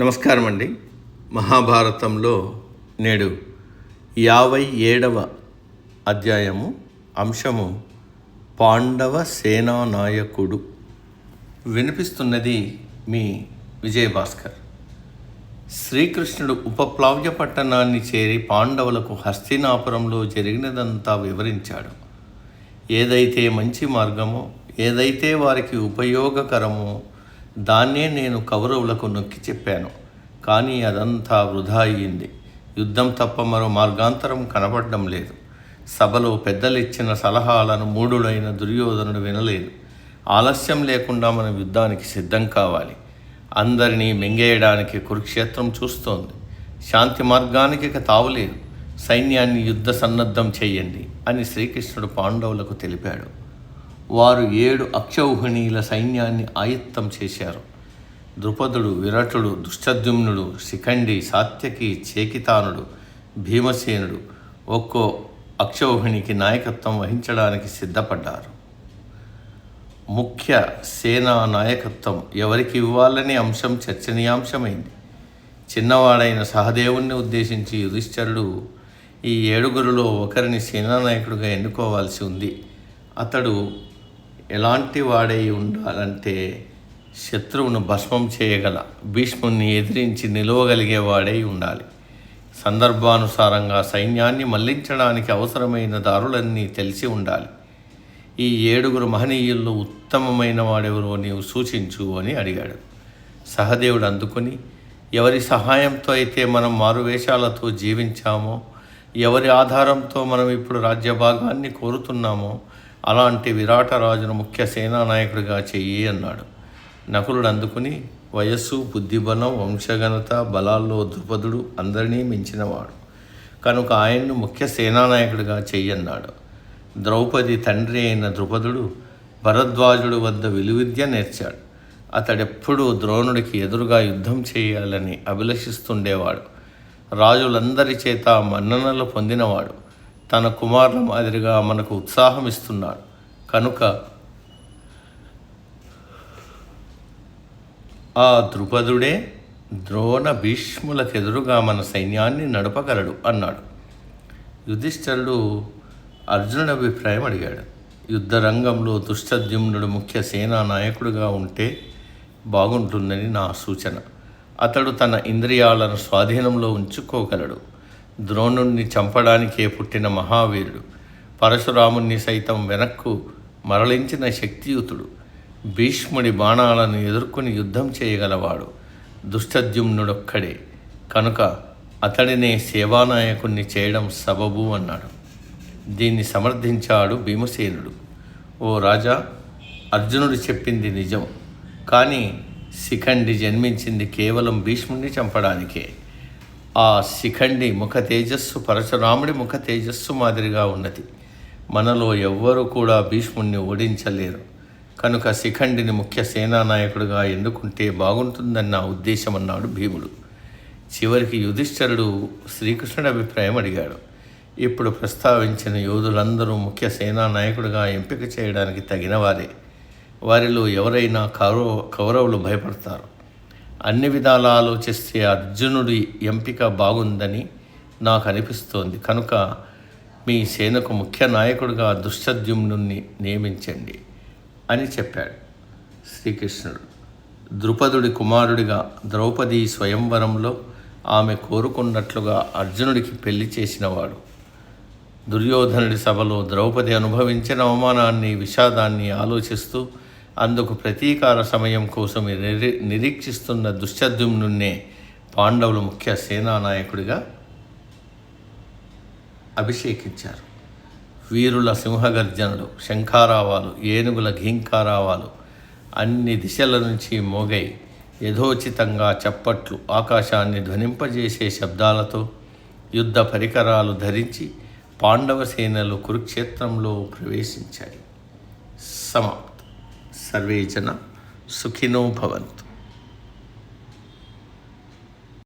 నమస్కారం అండి. మహాభారతంలో నేడు 57వ అధ్యాయము అంశము పాండవ సేనానాయకుడు. వినిపిస్తున్నది మీ విజయభాస్కర్. శ్రీకృష్ణుడు ఉపప్లావ్య పట్టణాన్ని చేరి పాండవులకు హస్తినాపురంలో జరిగినదంతా వివరించాడు. ఏదైతే మంచి మార్గమో, ఏదైతే వారికి ఉపయోగకరమో దాన్నే నేను కౌరవులకు నొక్కి చెప్పాను. కానీ అదంతా వృధా అయ్యింది. యుద్ధం తప్ప మరో మార్గాంతరం కనబడడం లేదు. సభలో పెద్దలిచ్చిన సలహాలను మూఢుడైన దుర్యోధనుడు వినలేదు. ఆలస్యం లేకుండా మనం యుద్ధానికి సిద్ధం కావాలి. అందరినీ మింగేయడానికి కురుక్షేత్రం చూస్తోంది. శాంతి మార్గానికి ఇక తావులేదు. సైన్యాన్ని యుద్ధ సన్నద్ధం చెయ్యండి అని శ్రీకృష్ణుడు పాండవులకు తెలిపాడు. వారు 7 అక్షౌహిణీల సైన్యాన్ని ఆయుత్తం చేశారు. ద్రుపదుడు, విరటుడు, దుష్టద్యుమ్నుడు, శిఖండి, సాత్యకి, చేకితానుడు, భీమసేనుడు ఒక్కో అక్షౌహిణికి నాయకత్వం వహించడానికి సిద్ధపడ్డారు. ముఖ్య సేనా నాయకత్వం ఎవరికి ఇవ్వాలనే అంశం చర్చనీయాంశమైంది. చిన్నవాడైన సహదేవుణ్ణి ఉద్దేశించి యుధిష్ఠిరుడు ఈ 7గురిలో ఒకరిని సేనానాయకుడిగా ఎన్నుకోవాల్సి ఉంది. అతడు ఎలాంటి వాడై ఉండాలంటే శత్రువును భస్మం చేయగల, భీష్ముని ఎదిరించి నిలవగలిగే వాడై ఉండాలి. సందర్భానుసారంగా సైన్యాన్ని మళ్లించడానికి అవసరమైన దారులన్నీ తెలిసి ఉండాలి. ఈ 7గురు మహనీయుల్లో ఉత్తమమైన వాడెవరో నీవు సూచించు అని అడిగాడు. సహదేవుడు అందుకుని, ఎవరి సహాయంతో అయితే మనం మారువేషాలతో జీవించామో, ఎవరి ఆధారంతో మనం ఇప్పుడు రాజ్యభాగాన్ని కోరుతున్నామో అలాంటి విరాటరాజును ముఖ్య సేనానాయకుడిగా చెయ్యి అన్నాడు. నకులుడు అందుకుని, వయస్సు, బుద్ధిబలం, వంశఘనత, బలాల్లో ద్రుపదుడు అందరినీ మించినవాడు కనుక ఆయన్ను ముఖ్య సేనానాయకుడిగా చెయ్యన్నాడు. ద్రౌపది తండ్రి అయిన ద్రుపదుడు భరద్వాజుడు వద్ద విలువిద్య నేర్చాడు. అతడెప్పుడూ ద్రోణుడికి ఎదురుగా యుద్ధం చేయాలని అభిలషిస్తుండేవాడు. రాజులందరి చేత మన్ననలు పొందినవాడు. తన కుమారుల మాదిరిగా మనకు ఉత్సాహం ఇస్తున్నాడు కనుక ఆ ద్రుపదుడే ద్రోణ భీష్ములకెదురుగా మన సైన్యాన్ని నడపగలడు అన్నాడు. యుధిష్ఠిరుడు అర్జునుడి అభిప్రాయం అడిగాడు. యుద్ధరంగంలో దుష్టద్యుమ్నుడు ముఖ్య సేనా నాయకుడిగా ఉంటే బాగుంటుందని నా సూచన. అతడు తన ఇంద్రియాలను స్వాధీనంలో ఉంచుకోగలడు. ద్రోణుణ్ణి చంపడానికే పుట్టిన మహావీరుడు. పరశురాముణ్ణి సైతం వెనక్కు మరలించిన శక్తియుతుడు. భీష్ముడి బాణాలను ఎదుర్కొని యుద్ధం చేయగలవాడు దుష్టద్యుమ్నుడొక్కడే కనుక అతడినే సేవానాయకుణ్ణి చేయడం సబబు అన్నాడు. దీన్ని సమర్థించాడు భీమసేనుడు. ఓ రాజా, అర్జునుడు చెప్పింది నిజం. కానీ శిఖండి జన్మించింది కేవలం భీష్ముడిని చంపడానికే. ఆ శిఖండి ముఖ తేజస్సు పరశురాముడి ముఖ తేజస్సు మాదిరిగా ఉన్నది. మనలో ఎవ్వరూ కూడా భీష్ముడిని ఓడించలేరు కనుక శిఖండిని ముఖ్య సేనానాయకుడిగా ఎన్నుకుంటే బాగుంటుందన్న ఉద్దేశం అన్నాడు భీముడు. చివరికి యుధిష్ఠిరుడు శ్రీకృష్ణుడి అభిప్రాయం అడిగాడు. ఇప్పుడు ప్రస్తావించిన యోధులందరూ ముఖ్య సేనానాయకుడిగా ఎంపిక చేయడానికి తగినవారే. వారిలో ఎవరైనా కౌరవులు భయపడతారు. అన్ని విధాలా ఆలోచిస్తే అర్జునుడి ఎంపిక బాగుందని నాకు అనిపిస్తోంది కనుక మీ సేనకు ముఖ్య నాయకుడిగా దుష్టద్యుమ్నుని నియమించండి అని చెప్పాడు శ్రీకృష్ణుడు. ద్రుపదుడి కుమారుడిగా ద్రౌపది స్వయంవరంలో ఆమె కోరుకున్నట్లుగా అర్జునుడికి పెళ్లి చేసినవాడు. దుర్యోధనుడి సభలో ద్రౌపది అనుభవించిన అవమానాన్ని, విషాదాన్ని ఆలోచిస్తూ అందుకు ప్రతీకార సమయం కోసం నిరీక్షిస్తున్న దుష్టద్యుమ్నున్నే పాండవులు ముఖ్య సేనానాయకుడిగా అభిషేకించారు. వీరుల సింహగర్జనలు, శంఖారావాలు, ఏనుగుల ఘీంకారావాలు అన్ని దిశల నుంచి మోగై యథోచితంగా చప్పట్లు ఆకాశాన్ని ధ్వనింపజేసే శబ్దాలతో యుద్ధ పరికరాలు ధరించి పాండవ సేనలు కురుక్షేత్రంలో ప్రవేశించాయి. సమాప్తం. సర్వే జన సుఖినో భవంతు.